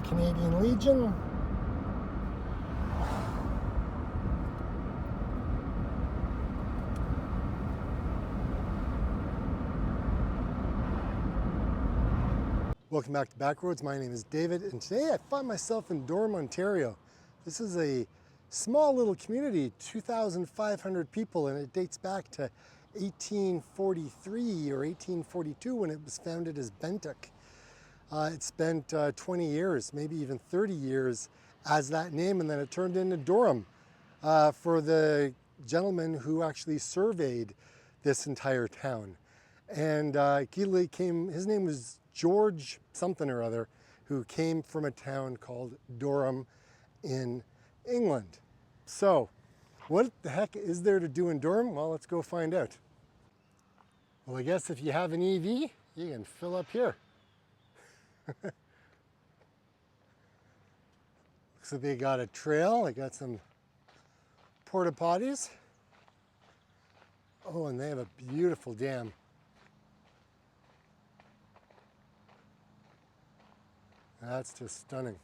Canadian Legion. Welcome back to Backroads. My name is David, and today I find myself in Durham, Ontario. This is a small little community, 2,500 people, and it dates back to 1843 or 1842 when it was founded as Bentock. It spent 20 years, maybe even 30 years as that name, and then it turned into Durham for the gentleman who actually surveyed this entire town. And his name was George something or other, who came from a town called Durham in England. So, what the heck is there to do in Durham? Well, let's go find out. Well, I guess if you have an EV, you can fill up here. Looks like they got a trail. They got some porta potties. Oh, and they have a beautiful dam. That's just stunning.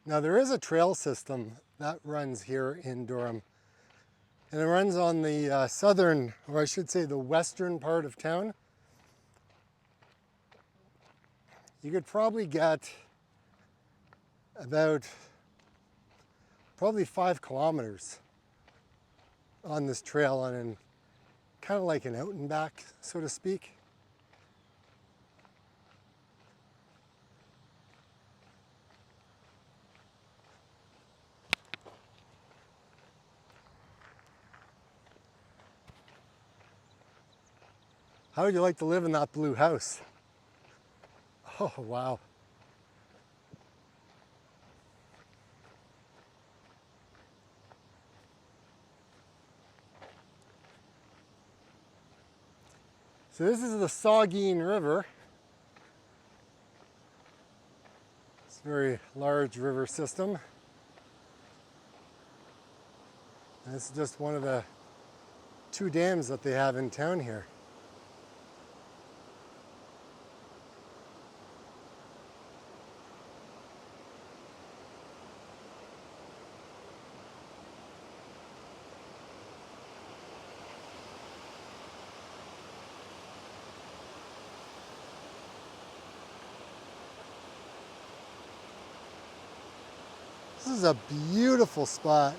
Now there is a trail system that runs here in Durham, and it runs on the southern, or I should say the western part of town. You could probably get about probably 5 kilometers on this trail, and kind of like an out and back, so to speak. How would you like to live in that blue house? Oh, wow. So this is the Saugeen River. It's a very large river system. And this is just one of the 2 dams that they have in town here. This is a beautiful spot.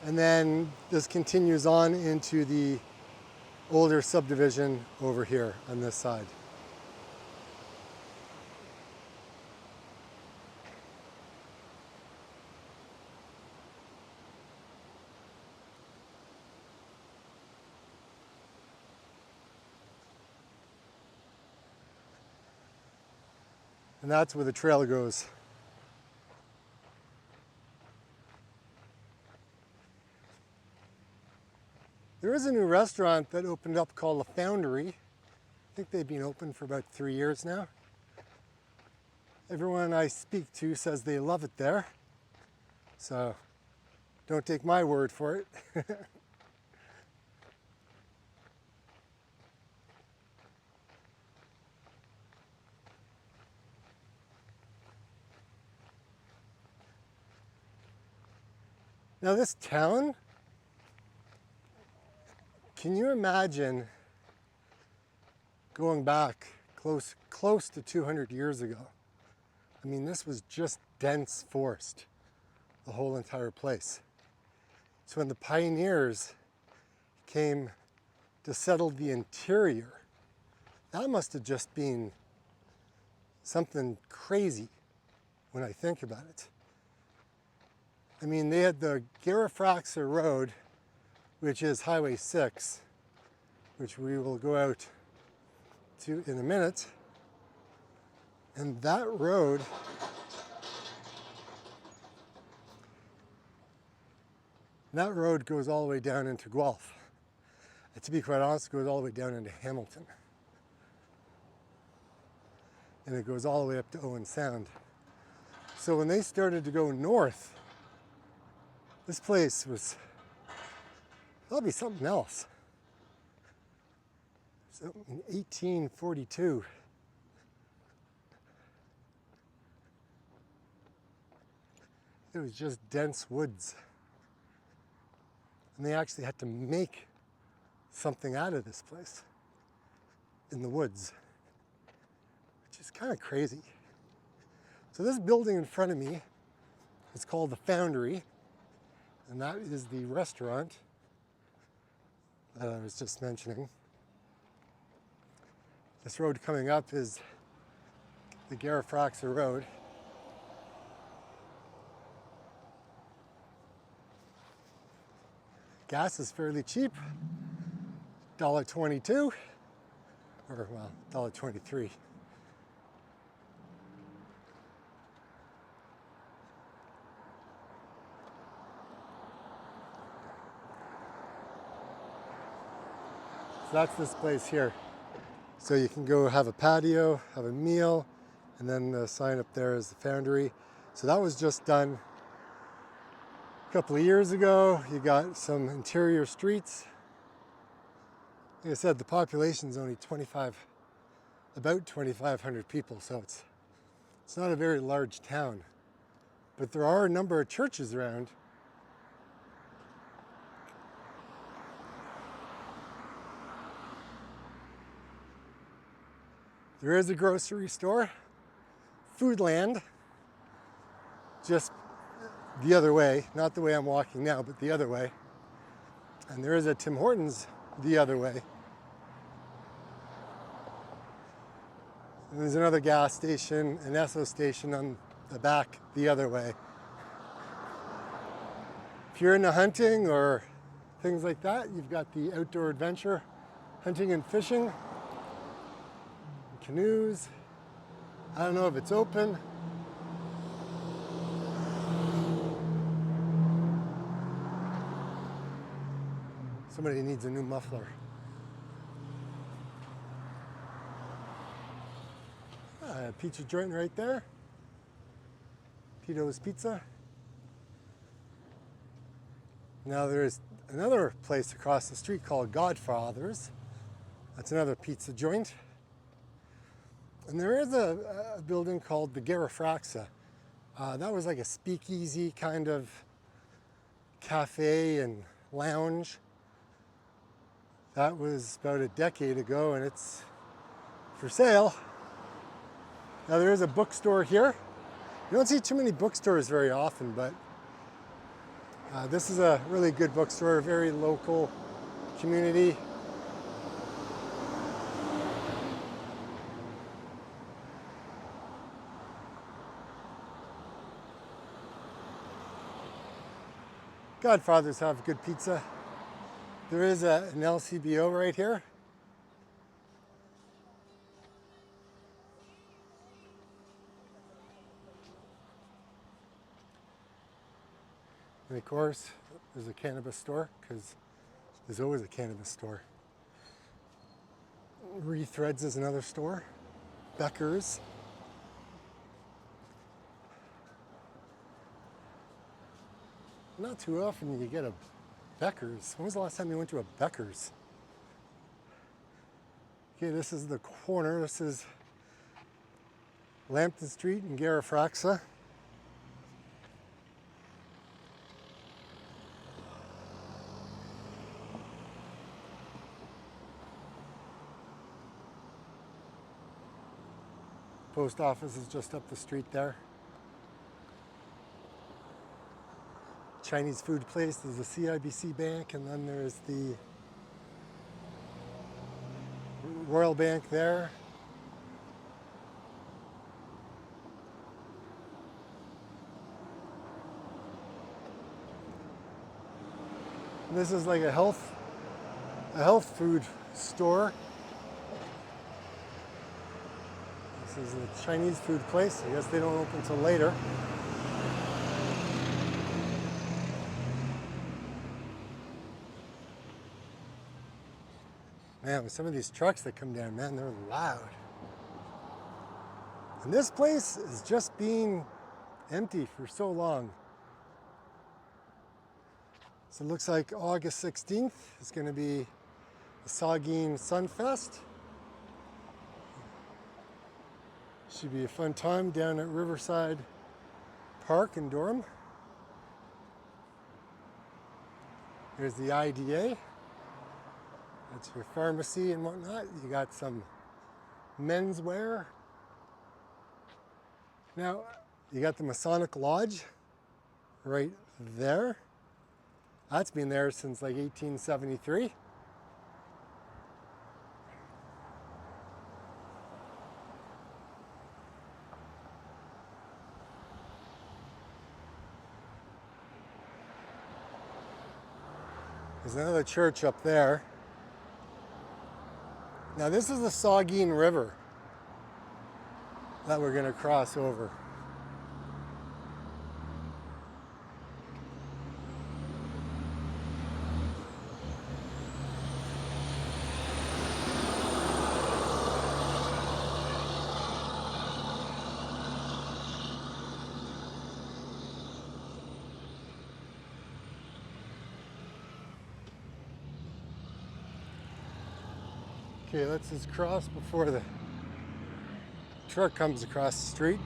And then this continues on into the older subdivision over here on this side. And that's where the trail goes. There is a new restaurant that opened up called The Foundry. I think they've been open for about 3 years now. Everyone I speak to says they love it there. So don't take my word for it. Now this town, can you imagine going back close to 200 years ago? I mean, this was just dense forest, the whole entire place. So when the pioneers came to settle the interior, that must have just been something crazy when I think about it. I mean, they had the Garifraxa Road, which is Highway 6, which we will go out to in a minute. And that road goes all the way down into Guelph. And to be quite honest, it goes all the way down into Hamilton. And it goes all the way up to Owen Sound. So when they started to go north, this place was probably something else. So in 1842, it was just dense woods. And they actually had to make something out of this place in the woods, which is kind of crazy. So this building in front of me is called the Foundry, and that is the restaurant that I was just mentioning. This road coming up is the Garifraxa Road. Gas is fairly cheap, $1.22, or well, $1.23. So that's this place here. So you can go have a patio, have a meal, and then the sign up there is the Foundry. So that was just done a couple of years ago. You got some interior streets. Like I said, the population is only about 2,500 people, so it's not a very large town. But there are a number of churches around. There is a grocery store, Foodland, just the other way, not the way I'm walking now, but the other way. And there is a Tim Hortons the other way. And there's another gas station, an Esso station on the back the other way. If you're into hunting or things like that, you've got the outdoor adventure, hunting and fishing. Canoes. I don't know if it's open. Somebody needs a new muffler. A pizza joint right there. Tito's Pizza. Now there's another place across the street called Godfather's. That's another pizza joint. And there is a building called the Garifraxa. That was like a speakeasy kind of cafe and lounge. That was about a decade ago, and it's for sale. Now there is a bookstore here. You don't see too many bookstores very often, but this is a really good bookstore, a very local community. Godfathers have good pizza. There is an LCBO right here. And of course, there's a cannabis store, because there's always a cannabis store. Rethreads is another store. Becker's. Not too often you get a Becker's. When was the last time you went to a Becker's? Okay, this is the corner. This is Lambton Street in Garifraxa. Post office is just up the street there. Chinese food place, there's a CIBC Bank, and then there's the Royal Bank there. And this is like a health food store. This is a Chinese food place. I guess they don't open until later. Man, with some of these trucks that come down, man, they're loud. And this place is just being empty for so long. So it looks like August 16th is going to be the Saugeen Sunfest. Should be a fun time down at Riverside Park in Durham. There's the IDA. That's your pharmacy and whatnot. You got some menswear. Now, you got the Masonic Lodge right there. That's been there since like 1873. There's another church up there. Now this is the Saugeen River that we're going to cross over. Okay, let's just cross before the truck comes across the street.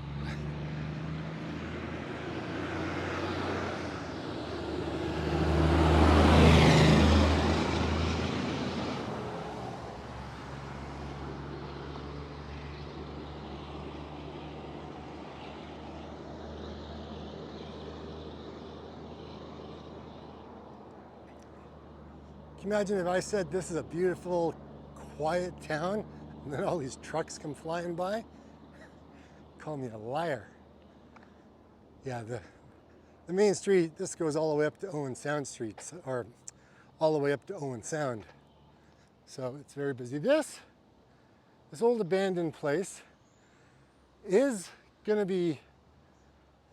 Can you imagine if I said this is a beautiful, quiet town, and then all these trucks come flying by? Call me a liar. Yeah, the main street, this goes all the way up to Owen Sound Street, or all the way up to Owen Sound. So it's very busy. This old abandoned place is going to be,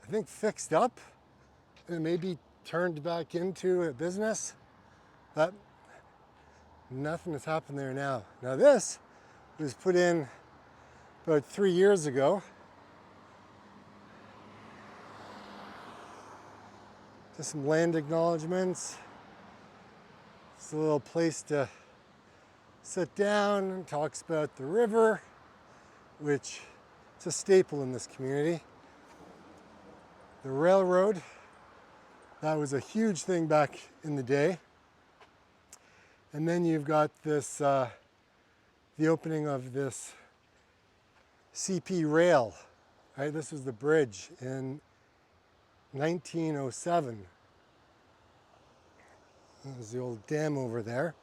I think, fixed up and maybe turned back into a business, but nothing has happened there now. Now this was put in about 3 years ago. Just some land acknowledgements. It's a little place to sit down and talks about the river, which is a staple in this community. The railroad, that was a huge thing back in the day. And then you've got this, the opening of this CP rail, right? This was the bridge in 1907. There's the old dam over there.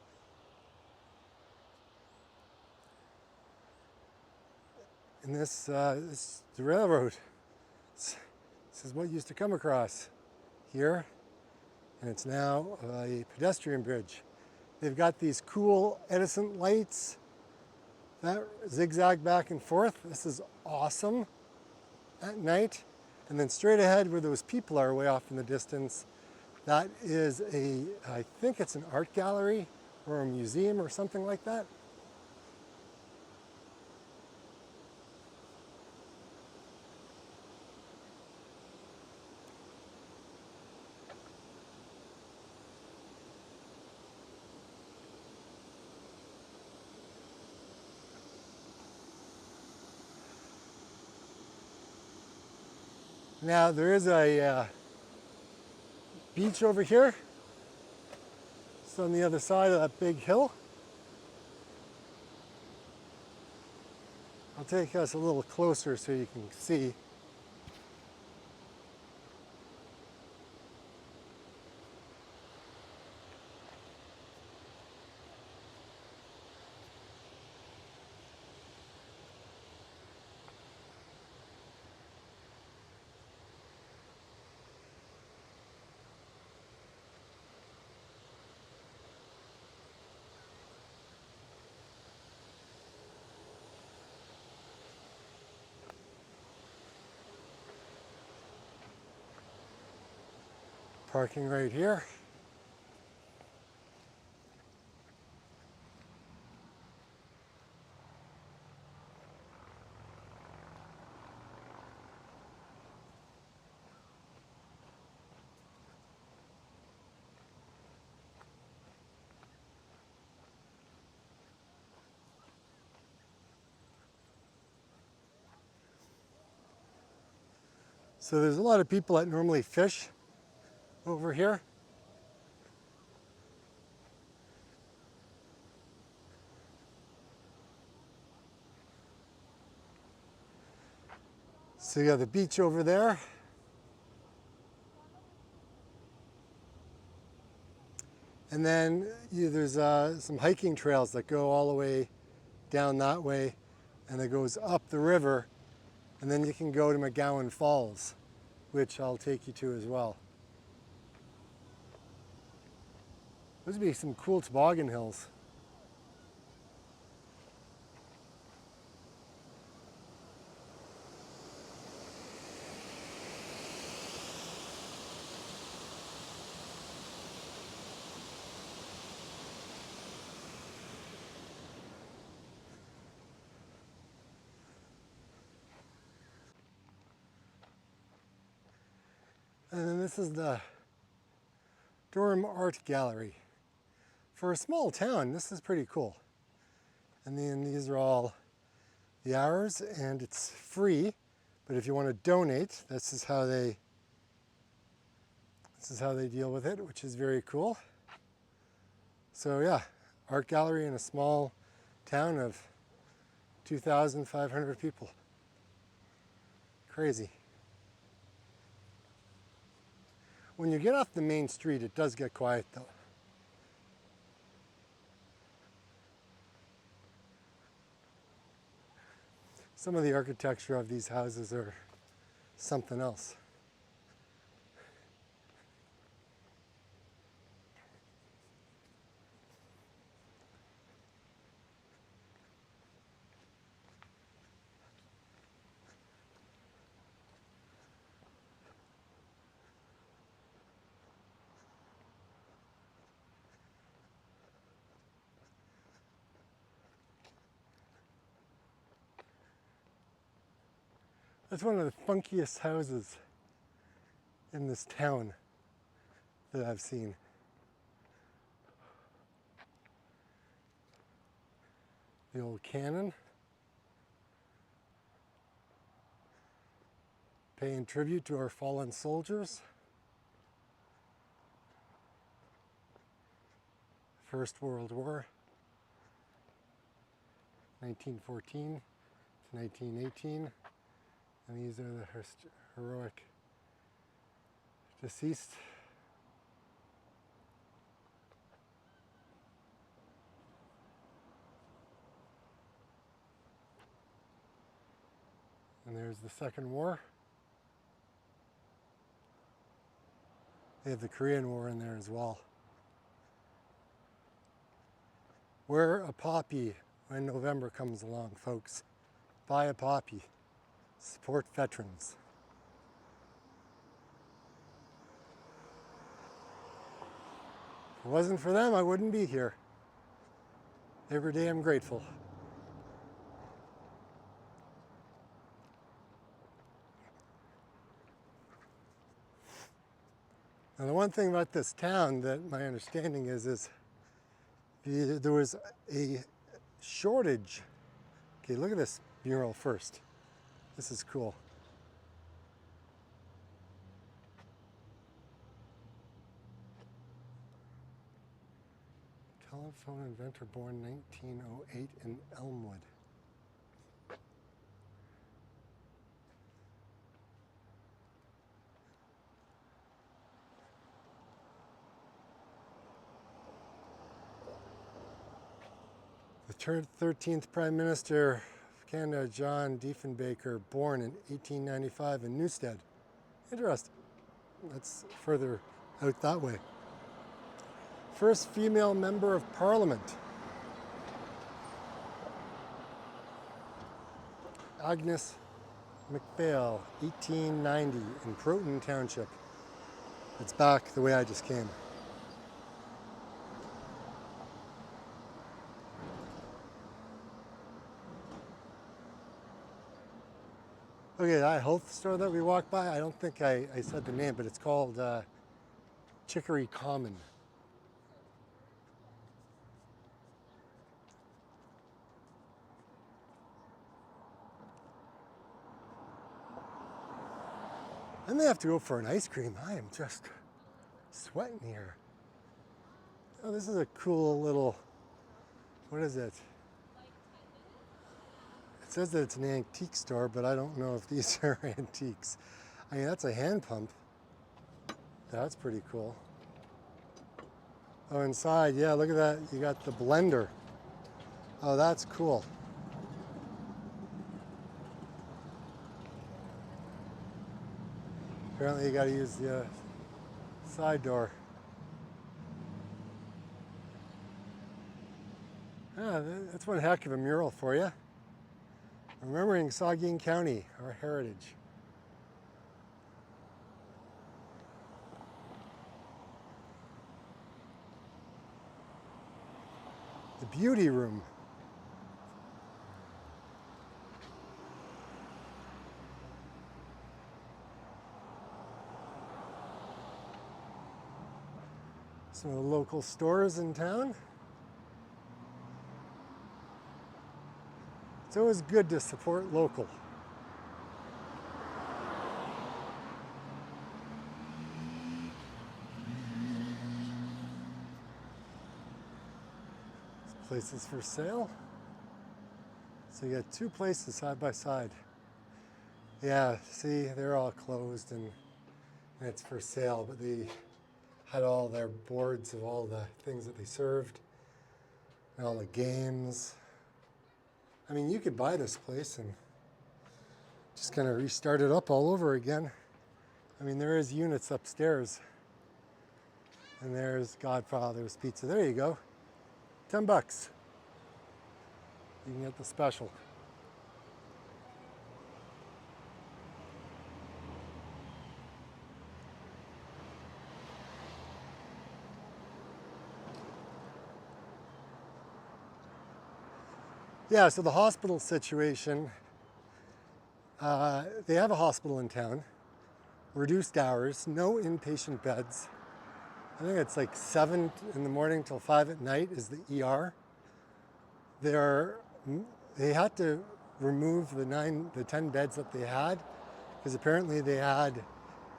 And this is the railroad. This is what used to come across here, and it's now a pedestrian bridge. They've got these cool Edison lights that zigzag back and forth. This is awesome at night. And then straight ahead where those people are way off in the distance, that is I think it's an art gallery or a museum or something like that. Now there is a beach over here. It's on the other side of that big hill. I'll take us a little closer so you can see. Parking right here. So there's a lot of people that normally fish over here. So you got the beach over there. And then there's some hiking trails that go all the way down that way, and it goes up the river, and then you can go to McGowan Falls, which I'll take you to as well. Those would be some cool toboggan hills. And then this is the Durham Art Gallery. For a small town, this is pretty cool. And then these are all the hours, and it's free. But if you want to donate, this is how they deal with it, which is very cool. So yeah, art gallery in a small town of 2,500 people. Crazy. When you get off the main street, it does get quiet though. Some of the architecture of these houses are something else. That's one of the funkiest houses in this town that I've seen. The old cannon, paying tribute to our fallen soldiers. First World War, 1914 to 1918. And these are the heroic deceased. And there's the Second War. They have the Korean War in there as well. Wear a poppy when November comes along, folks. Buy a poppy. Support veterans. If it wasn't for them, I wouldn't be here. Every day I'm grateful. Now the one thing about this town that my understanding is there was a shortage. Okay, look at this mural first. This is cool. Telephone inventor born 1908 in Elmwood. The 13th Prime Minister of Canada, John Diefenbaker, born in 1895 in Newstead. Interesting. That's further out that way. First female member of Parliament. Agnes MacPhail, 1890 in Croton Township. It's back the way I just came. Okay, that health store that we walked by, I don't think I said the name, but it's called Chicory Common. I may have to go for an ice cream. I am just sweating here. Oh, this is a cool little, what is it? It says that it's an antique store, but I don't know if these are antiques. I mean, that's a hand pump. That's pretty cool. Oh, inside, yeah, look at that. You got the blender. Oh, that's cool. Apparently you gotta use the side door. Ah, that's one heck of a mural for you. Remembering Saugeen County, our heritage. The beauty room. Some of the local stores in town. It's always good to support local. This place is for sale. So you got two places side by side. Yeah, see, they're all closed and it's for sale, but they had all their boards of all the things that they served and all the games. I mean, you could buy this place and just kind of restart it up all over again. I mean, there is units upstairs. And there's Godfather's Pizza. There you go. $10. You can get the special. Yeah, so the hospital situation, they have a hospital in town, reduced hours, no inpatient beds. I think it's like 7 in the morning till 5 at night is the ER. They had to remove the 10 beds that they had because apparently they had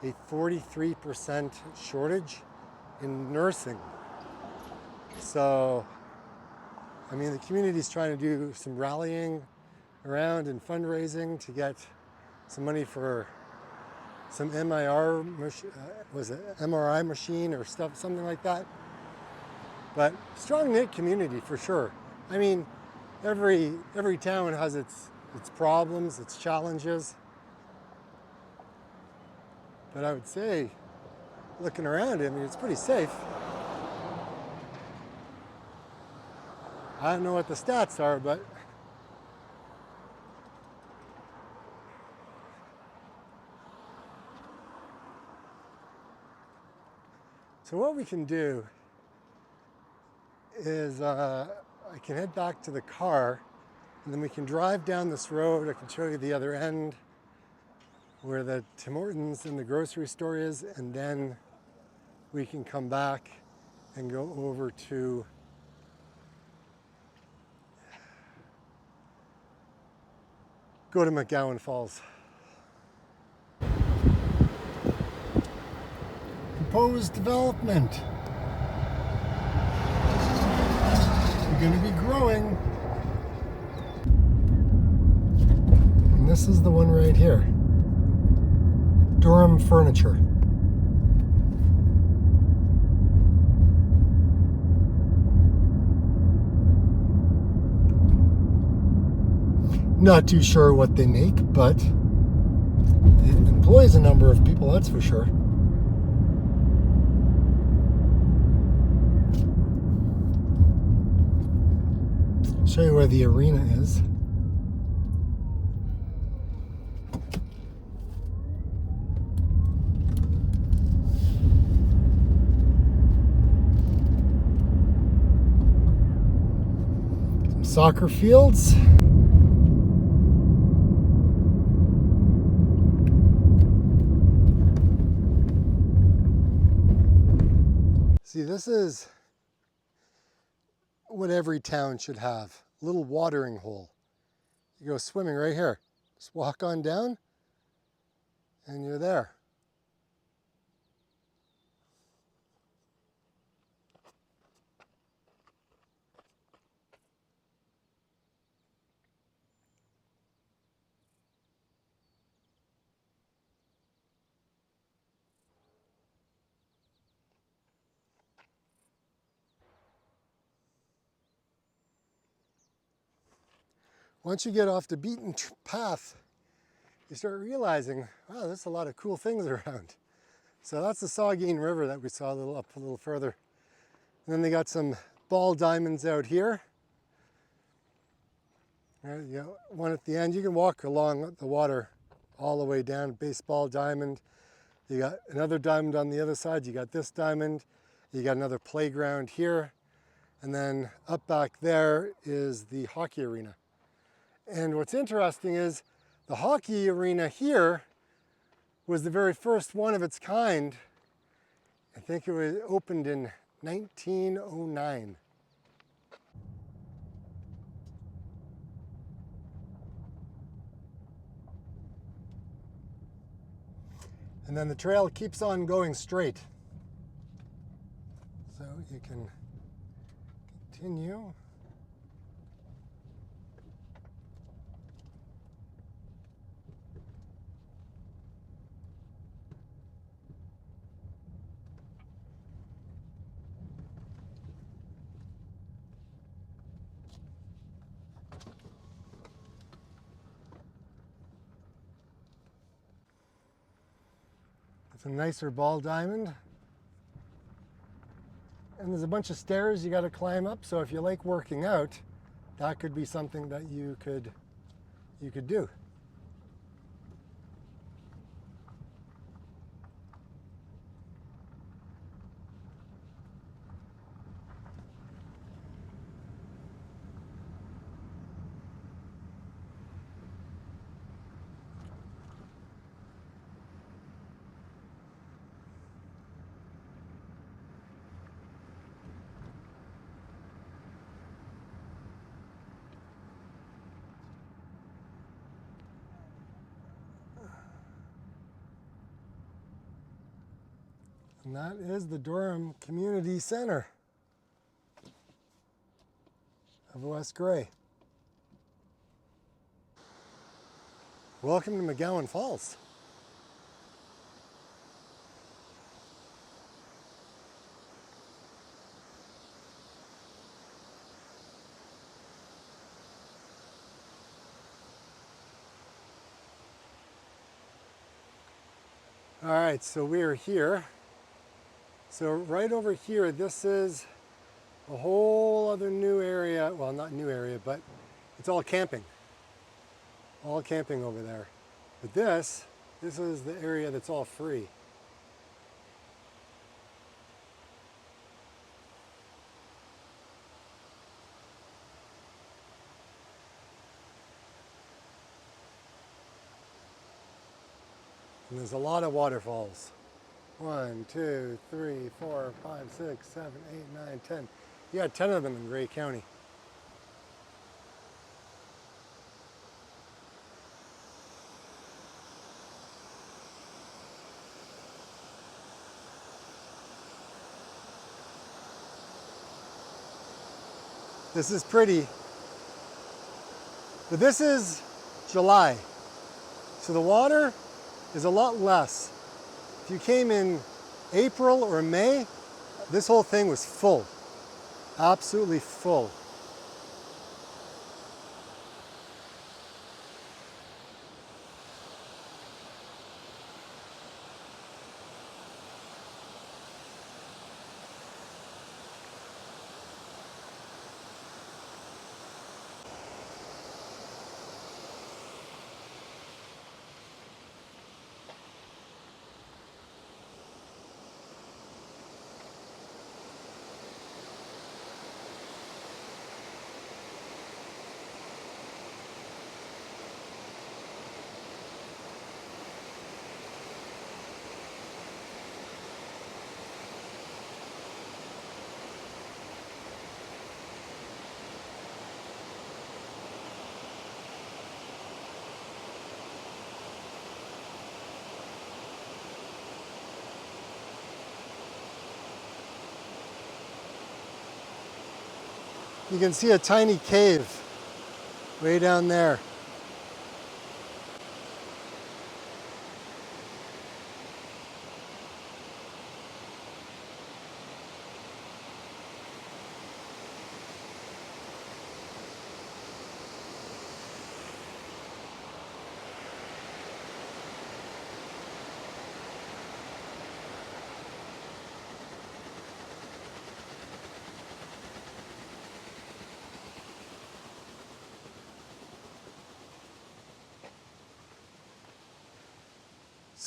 a 43% shortage in nursing. So, I mean, the community's trying to do some rallying around and fundraising to get some money for some MRI machine or stuff, something like that. But strong knit community for sure. I mean, every town has its problems, its challenges. But I would say, looking around, I mean, it's pretty safe. I don't know what the stats are, but so what we can do is I can head back to the car and then we can drive down this road. I can show you the other end where the Tim Hortons and the grocery store is, and then we can come back and go over to McGowan Falls. Proposed development. We're going to be growing. And this is the one right here. Durham Furniture. Not too sure what they make, but it employs a number of people, that's for sure. I'll show you where the arena is. Some soccer fields. See, this is what every town should have. A little watering hole. You go swimming right here. Just walk on down and you're there. once you get off the beaten path, you start realizing, wow, there's a lot of cool things around. So that's the Saugeen River that we saw a little further. And then they got some ball diamonds out here. You got one at the end. You can walk along the water all the way down, baseball diamond. You got another diamond on the other side. You got this diamond. You got another playground here. And then up back there is the hockey arena. And what's interesting is the hockey arena here was the very first one of its kind. I think it was opened in 1909. And then the trail keeps on going straight. So you can continue. It's a nicer ball diamond. And there's a bunch of stairs you got to climb up, so if you like working out, that could be something that you could do. And that is the Durham Community Center of West Grey. Welcome to McGowan Falls. All right, so we are here. So right over here, this is a whole other new area. Well, not new area, but it's all camping. All camping over there. But this is the area that's all free. And there's a lot of waterfalls. 1, 2, 3, 4, 5, 6, 7, 8, 9, 10. You got 10 of them in Grey County. This is pretty, but this is July. So the water is a lot less. If you came in April or May, this whole thing was full, absolutely full. You can see a tiny cave way down there.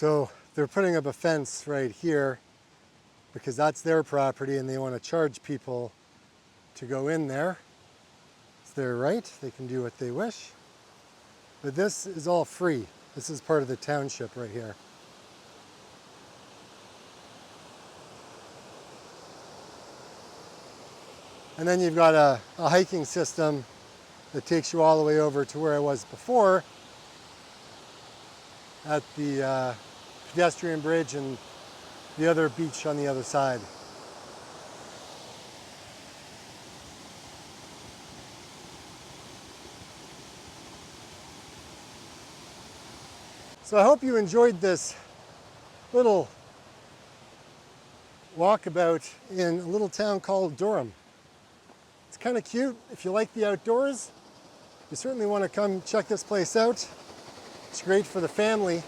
So they're putting up a fence right here because that's their property and they want to charge people to go in there. It's their right, they can do what they wish. But this is all free. This is part of the township right here. And then you've got a hiking system that takes you all the way over to where I was before at the pedestrian bridge and the other beach on the other side. So I hope you enjoyed this little walkabout in a little town called Durham. It's kind of cute. If you like the outdoors, you certainly want to come check this place out. It's great for the family,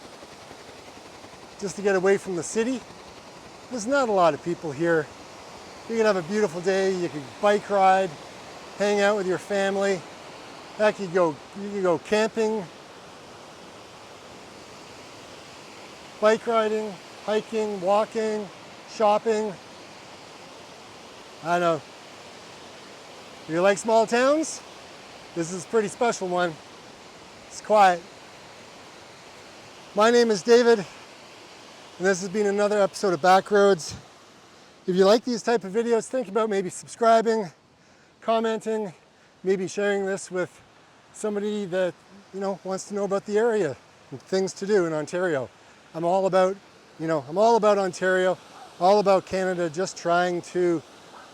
just to get away from the city. There's not a lot of people here. You can have a beautiful day, you can bike ride, hang out with your family. Heck, you can go camping, bike riding, hiking, walking, shopping. I don't know. If you like small towns, this is a pretty special one. It's quiet. My name is David, and this has been another episode of Backroads. If you like these type of videos, think about maybe subscribing, commenting, maybe sharing this with somebody that wants to know about the area and things to do in Ontario. I'm all about Ontario, all about Canada, just trying to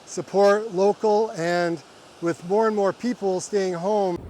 support local, and with more and more people staying home,